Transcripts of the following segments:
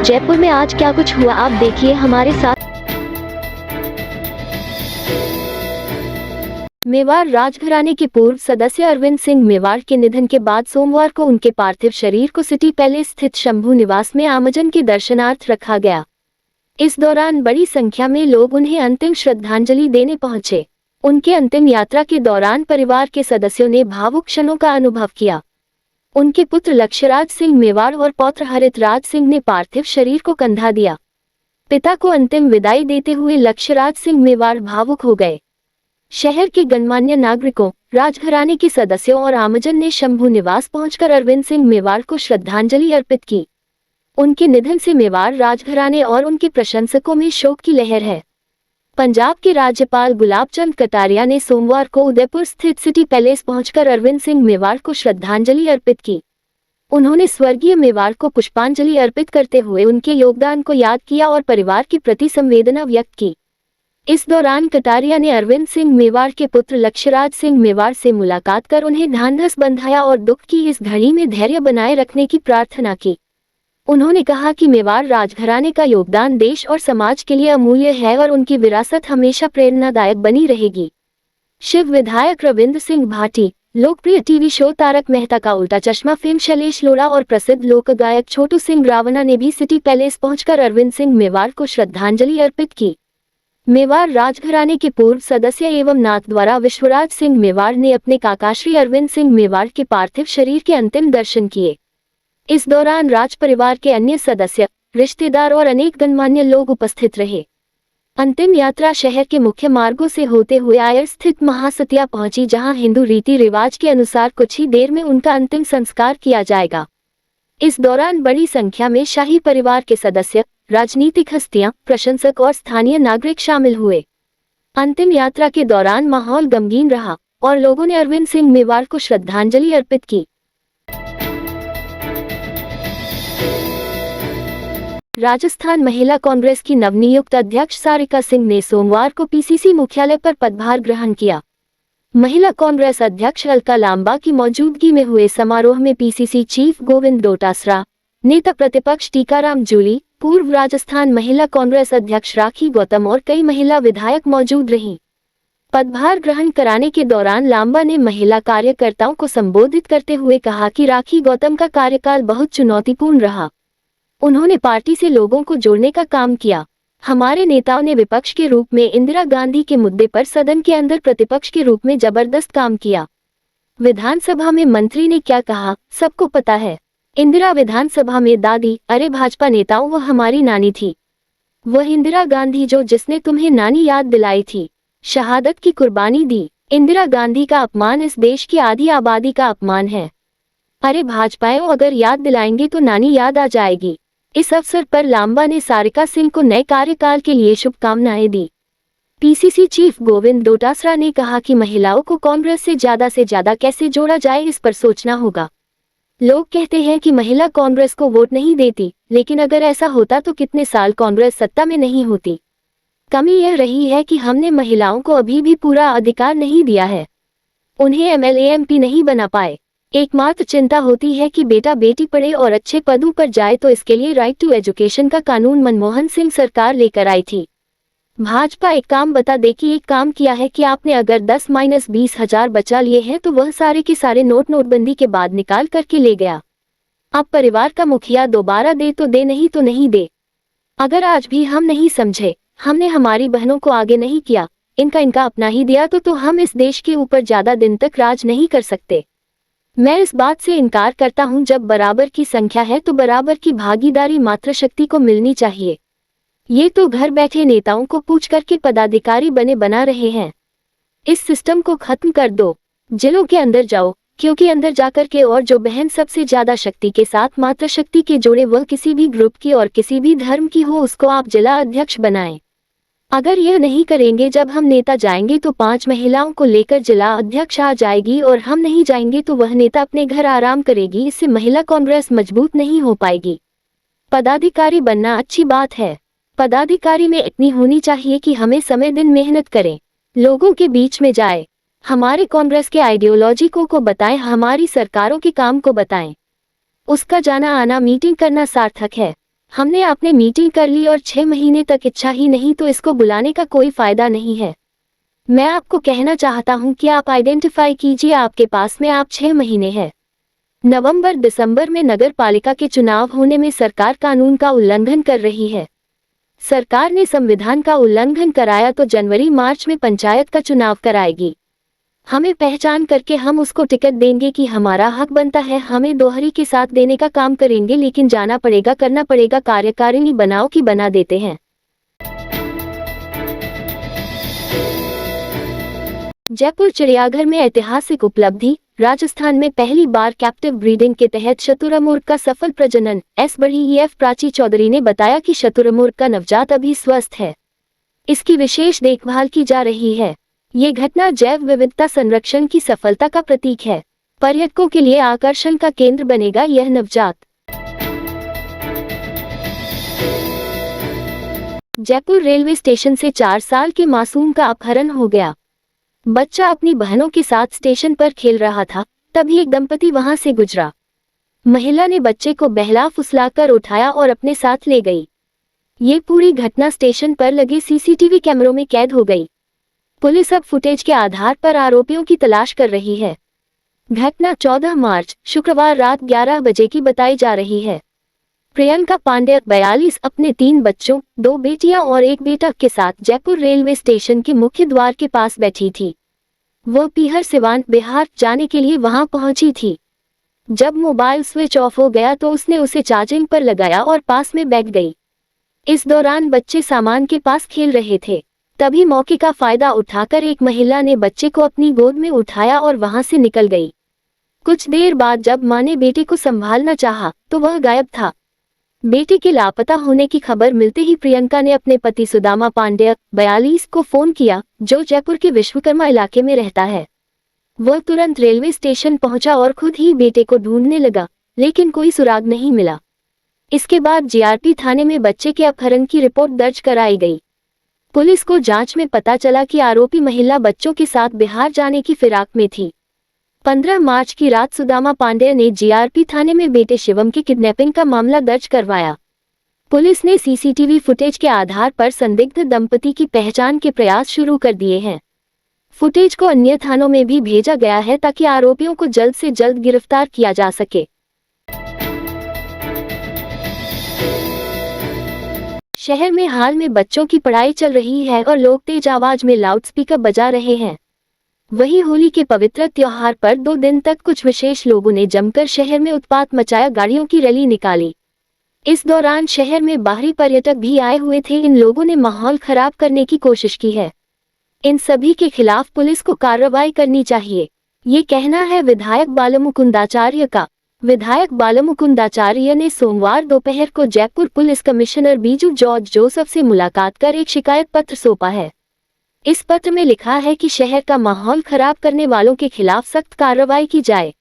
जयपुर में आज क्या कुछ हुआ, आप देखिए हमारे साथ। मेवाड़ राजघराने के पूर्व सदस्य अरविंद सिंह मेवाड़ के निधन के बाद सोमवार को उनके पार्थिव शरीर को सिटी पैलेस स्थित शंभू निवास में आमजन के दर्शनार्थ रखा गया। इस दौरान बड़ी संख्या में लोग उन्हें अंतिम श्रद्धांजलि देने पहुंचे। उनके अंतिम यात्रा के दौरान परिवार के सदस्यों ने भावुक क्षणों का अनुभव किया। उनके पुत्र लक्ष्यराज सिंह मेवाड़ और पौत्र हरितराज सिंह ने पार्थिव शरीर को कंधा दिया। पिता को अंतिम विदाई देते हुए लक्ष्यराज सिंह मेवाड़ भावुक हो गए। शहर के गणमान्य नागरिकों, राजघराने के सदस्यों और आमजन ने शंभू निवास पहुंचकर अरविंद सिंह मेवाड़ को श्रद्धांजलि अर्पित की। उनके निधन से मेवाड़ राजघराने और उनके प्रशंसकों में शोक की लहर है। पंजाब के राज्यपाल गुलाब चंद कटारिया ने सोमवार को उदयपुर स्थित सिटी पैलेस पहुंचकर अरविंद सिंह मेवाड़ को श्रद्धांजलि अर्पित की। उन्होंने स्वर्गीय मेवाड़ को पुष्पांजलि अर्पित करते हुए उनके योगदान को याद किया और परिवार के प्रति संवेदना व्यक्त की। इस दौरान कटारिया ने अरविंद सिंह मेवाड़ के पुत्र लक्ष्यराज सिंह मेवाड़ से मुलाकात कर उन्हें ढांढस बंधाया और दुख की इस घड़ी में धैर्य बनाए रखने की प्रार्थना की। उन्होंने कहा कि मेवाड़ राजघराने का योगदान देश और समाज के लिए अमूल्य है और उनकी विरासत हमेशा प्रेरणादायक बनी रहेगी। शिव विधायक रविंद्र सिंह भाटी, लोकप्रिय टीवी शो तारक मेहता का उल्टा चश्मा फेम शैलेश लोढ़ा और प्रसिद्ध लोक गायक छोटू सिंह रावणा ने भी सिटी पैलेस पहुंचकर अरविंद सिंह मेवाड़ को श्रद्धांजलि अर्पित की। मेवाड़ राजघराने के पूर्व सदस्य एवं नाथ द्वारा विश्वराज सिंह मेवाड़ ने अपने काकाश्री अरविंद सिंह मेवाड़ के पार्थिव शरीर के अंतिम दर्शन किए। इस दौरान राज परिवार के अन्य सदस्य, रिश्तेदार और अनेक गणमान्य लोग उपस्थित रहे। अंतिम यात्रा शहर के मुख्य मार्गों से होते हुए आयर स्थित महासतिया पहुंची, जहां हिंदू रीति रिवाज के अनुसार कुछ ही देर में उनका अंतिम संस्कार किया जाएगा। इस दौरान बड़ी संख्या में शाही परिवार के सदस्य, राजनीतिक हस्तियां, प्रशंसक और स्थानीय नागरिक शामिल हुए। अंतिम यात्रा के दौरान माहौल गमगीन रहा और लोगों ने अरविंद सिंह मेवाड़ को श्रद्धांजलि अर्पित की। राजस्थान महिला कांग्रेस की नवनियुक्त अध्यक्ष सारिका सिंह ने सोमवार को पीसीसी मुख्यालय पर पदभार ग्रहण किया। महिला कांग्रेस अध्यक्ष अलका लांबा की मौजूदगी में हुए समारोह में पीसीसी चीफ गोविंद डोटासरा, नेता प्रतिपक्ष टीकाराम जूली, पूर्व राजस्थान महिला कांग्रेस अध्यक्ष राखी गौतम और कई महिला विधायक मौजूद रहीं। पदभार ग्रहण कराने के दौरान लांबा ने महिला कार्यकर्ताओं को संबोधित करते हुए कहा कि राखी गौतम का कार्यकाल बहुत चुनौतीपूर्ण रहा। उन्होंने पार्टी से लोगों को जोड़ने का काम किया। हमारे नेताओं ने विपक्ष के रूप में इंदिरा गांधी के मुद्दे पर सदन के अंदर प्रतिपक्ष के रूप में जबरदस्त काम किया। विधानसभा में मंत्री ने क्या कहा, सबको पता है। इंदिरा विधानसभा में दादी, अरे भाजपा नेताओं, वह हमारी नानी थी। वह इंदिरा गांधी जिसने तुम्हें नानी याद दिलाई थी, शहादत की कुर्बानी दी। इंदिरा गांधी का अपमान इस देश की आधी आबादी का अपमान है। अरे भाजपाओं, अगर याद दिलाएंगे तो नानी याद आ जाएगी। इस अवसर पर लांबा ने सारिका सिंह को नए कार्यकाल के लिए शुभकामनाएं दी। पीसीसी चीफ गोविंद डोटासरा ने कहा कि महिलाओं को कांग्रेस से ज्यादा कैसे जोड़ा जाए, इस पर सोचना होगा। लोग कहते हैं कि महिला कांग्रेस को वोट नहीं देती, लेकिन अगर ऐसा होता तो कितने साल कांग्रेस सत्ता में नहीं होती। कमी यह रही है कि हमने महिलाओं को अभी भी पूरा अधिकार नहीं दिया है। उन्हें एमएलए एमपी नहीं बना पाए। एकमात्र चिंता होती है कि बेटा बेटी पढ़े और अच्छे पदों पर जाए, तो इसके लिए राइट टू एजुकेशन का कानून मनमोहन सिंह सरकार लेकर आई थी। भाजपा एक काम बता दे कि एक काम किया है कि आपने अगर 10-20 हजार बचा लिए हैं तो वह सारे के सारे नोटबंदी के बाद निकाल करके ले गया। अब परिवार का मुखिया दोबारा दे तो दे, नहीं तो नहीं दे। अगर आज भी हम नहीं समझे, हमने हमारी बहनों को आगे नहीं किया, इनका अपना ही दिया, तो हम इस देश के ऊपर ज्यादा दिन तक राज नहीं कर सकते। मैं इस बात से इनकार करता हूं, जब बराबर की संख्या है तो बराबर की भागीदारी मातृशक्ति को मिलनी चाहिए। ये तो घर बैठे नेताओं को पूछ करके पदाधिकारी बना रहे हैं। इस सिस्टम को खत्म कर दो। जिलों के अंदर जाओ, क्योंकि अंदर जाकर के और जो बहन सबसे ज्यादा शक्ति के साथ मातृशक्ति के जोड़े, वह किसी भी ग्रुप की और किसी भी धर्म की हो, उसको आप जिला अध्यक्ष बनाएं। अगर यह नहीं करेंगे, जब हम नेता जाएंगे तो 5 महिलाओं को लेकर जिला अध्यक्ष आ जाएगी और हम नहीं जाएंगे तो वह नेता अपने घर आराम करेगी। इससे महिला कांग्रेस मजबूत नहीं हो पाएगी। पदाधिकारी बनना अच्छी बात है, पदाधिकारी में इतनी होनी चाहिए कि हमें समय दिन मेहनत करें, लोगों के बीच में जाए, हमारे कांग्रेस के आइडियोलॉजी को बताएं, हमारी सरकारों के काम को बताएं। उसका जाना आना, मीटिंग करना सार्थक है। हमने आपने मीटिंग कर ली और 6 महीने तक इच्छा ही नहीं तो इसको बुलाने का कोई फायदा नहीं है। मैं आपको कहना चाहता हूं कि आप आइडेंटिफाई कीजिए, आपके पास में आप 6 महीने हैं। नवंबर दिसंबर में नगर पालिका के चुनाव होने में सरकार कानून का उल्लंघन कर रही है। सरकार ने संविधान का उल्लंघन कराया तो जनवरी मार्च में पंचायत का चुनाव कराएगी। हमें पहचान करके हम उसको टिकट देंगे कि हमारा हक बनता है, हमें दोहरी के साथ देने का काम करेंगे, लेकिन जाना पड़ेगा, करना पड़ेगा। कार्यकारिणी बनाओ कि बना देते हैं। जयपुर चिड़ियाघर में ऐतिहासिक उपलब्धि, राजस्थान में पहली बार कैप्टिव ब्रीडिंग के तहत शतुरमुर्ग का सफल प्रजनन। बड़ी प्राची चौधरी ने बताया कि शतुरमुर्ग का नवजात अभी स्वस्थ है, इसकी विशेष देखभाल की जा रही है। ये घटना जैव विविधता संरक्षण की सफलता का प्रतीक है। पर्यटकों के लिए आकर्षण का केंद्र बनेगा यह नवजात। जयपुर रेलवे स्टेशन से 4 साल के मासूम का अपहरण हो गया। बच्चा अपनी बहनों के साथ स्टेशन पर खेल रहा था, तभी एक दंपति वहां से गुजरा। महिला ने बच्चे को बहला फुसलाकर उठाया और अपने साथ ले गई। ये पूरी घटना स्टेशन पर लगे सीसीटीवी कैमरों में कैद हो गई। पुलिस अब फुटेज के आधार पर आरोपियों की तलाश कर रही है। घटना 14 मार्च शुक्रवार रात 11 बजे की बताई जा रही है। प्रियंका पांडे 42 अपने 3 बच्चों, 2 बेटियां और 1 बेटा के साथ जयपुर रेलवे स्टेशन के मुख्य द्वार के पास बैठी थी। वो पीहर सिवान बिहार जाने के लिए वहां पहुंची थी। जब मोबाइल स्विच ऑफ हो गया तो उसने उसे चार्जिंग पर लगाया और पास में बैठ गई। इस दौरान बच्चे सामान के पास खेल रहे थे। तभी मौके का फायदा उठाकर एक महिला ने बच्चे को अपनी गोद में उठाया और वहां से निकल गई। कुछ देर बाद जब मां ने बेटे को संभालना चाहा तो वह गायब था। बेटे के लापता होने की खबर मिलते ही प्रियंका ने अपने पति सुदामा पांडे 42 को फोन किया, जो जयपुर के विश्वकर्मा इलाके में रहता है। वह तुरंत रेलवे स्टेशन पहुंचा और खुद ही बेटे को ढूंढने लगा, लेकिन कोई सुराग नहीं मिला। इसके बाद जीआरपी थाने में बच्चे के अपहरण की रिपोर्ट दर्ज कराई गई। पुलिस को जांच में पता चला कि आरोपी महिला बच्चों के साथ बिहार जाने की फिराक में थी। 15 मार्च की रात सुदामा पांडे ने जीआरपी थाने में बेटे शिवम की किडनैपिंग का मामला दर्ज करवाया। पुलिस ने सीसीटीवी फुटेज के आधार पर संदिग्ध दंपति की पहचान के प्रयास शुरू कर दिए हैं। फुटेज को अन्य थानों में भी भेजा गया है ताकि आरोपियों को जल्द से जल्द गिरफ्तार किया जा सके। शहर में हाल में बच्चों की पढ़ाई चल रही है और लोग तेज आवाज में लाउडस्पीकर बजा रहे हैं। वहीं होली के पवित्र त्योहार पर 2 दिन तक कुछ विशेष लोगों ने जमकर शहर में उत्पात मचाया, गाड़ियों की रैली निकाली। इस दौरान शहर में बाहरी पर्यटक भी आए हुए थे। इन लोगों ने माहौल खराब करने की कोशिश की है। इन सभी के खिलाफ पुलिस को कार्रवाई करनी चाहिए, ये कहना है विधायक बालमुकुंदाचार्य का। विधायक बालमुकुंदाचार्य ने सोमवार दोपहर को Jaipur police commissioner Biju George Joseph से मुलाकात कर एक शिकायत पत्र सौंपा है। इस पत्र में लिखा है कि शहर का माहौल खराब करने वालों के खिलाफ सख्त कार्रवाई की जाए।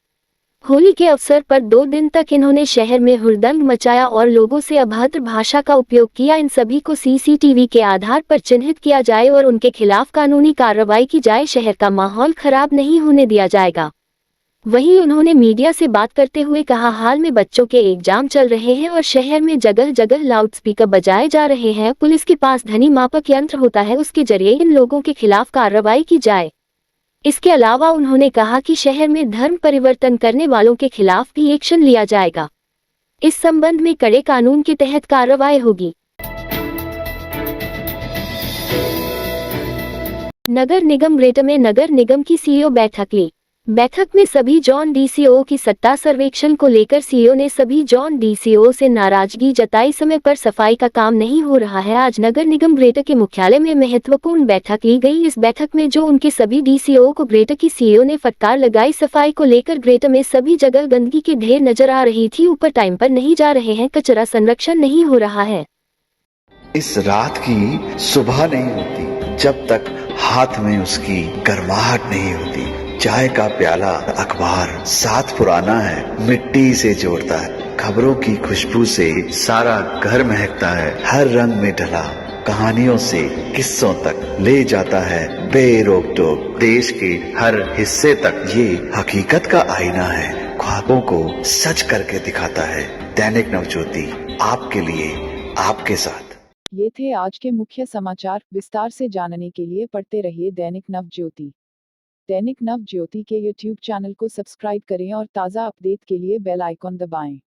होली के अवसर पर 2 दिन तक इन्होंने शहर में हुड़दंग मचाया और लोगों से अभद्र भाषा का उपयोग किया। इन सभी को सीसीटीवी के आधार पर चिन्हित किया जाए और उनके खिलाफ कानूनी कार्रवाई की जाए। शहर का माहौल खराब नहीं होने दिया जाएगा। वहीं उन्होंने मीडिया से बात करते हुए कहा, हाल में बच्चों के एग्जाम चल रहे हैं और शहर में जगह जगह लाउडस्पीकर बजाए जा रहे हैं। पुलिस के पास ध्वनि मापक यंत्र होता है, उसके जरिए इन लोगों के खिलाफ कार्रवाई की जाए। इसके अलावा उन्होंने कहा कि शहर में धर्म परिवर्तन करने वालों के खिलाफ भी एक्शन लिया जाएगा। इस संबंध में कड़े कानून के तहत कार्रवाई होगी। नगर निगम ग्रेटर में नगर निगम की सीईओ बैठक ली। बैठक में सभी जॉन डीसीओ की सट्टा सर्वेक्षण को लेकर सीईओ ने सभी जॉन डीसीओ से नाराजगी जताई। समय पर सफाई का काम नहीं हो रहा है। आज नगर निगम ग्रेटर के मुख्यालय में महत्वपूर्ण बैठक ली गई। इस बैठक में जो उनके सभी डीसीओ को ग्रेटर की सीईओ ने फटकार लगाई। सफाई को लेकर ग्रेटर में सभी जगह गंदगी के ढेर नजर आ रही थी। ऊपर टाइम पर नहीं जा रहे हैं, कचरा संरक्षण नहीं हो रहा है। इस रात की सुबह नहीं होती जब तक हाथ में उसकी गर्माहट नहीं होती। चाय का प्याला, अखबार साथ पुराना है, मिट्टी से जोड़ता है। खबरों की खुशबू से सारा घर महकता है। हर रंग में ढला कहानियों से किस्सों तक ले जाता है बेरोक टोक। देश के हर हिस्से तक ये हकीकत का आईना है। ख्वाबों को सच करके दिखाता है। दैनिक नवज्योति आपके लिए, आपके साथ। ये थे आज के मुख्य समाचार। विस्तार से जानने के लिए पढ़ते रहिए दैनिक नव ज्योति। दैनिक नव ज्योति के YouTube चैनल को सब्सक्राइब करें और ताज़ा अपडेट के लिए बेल आइकॉन दबाएं।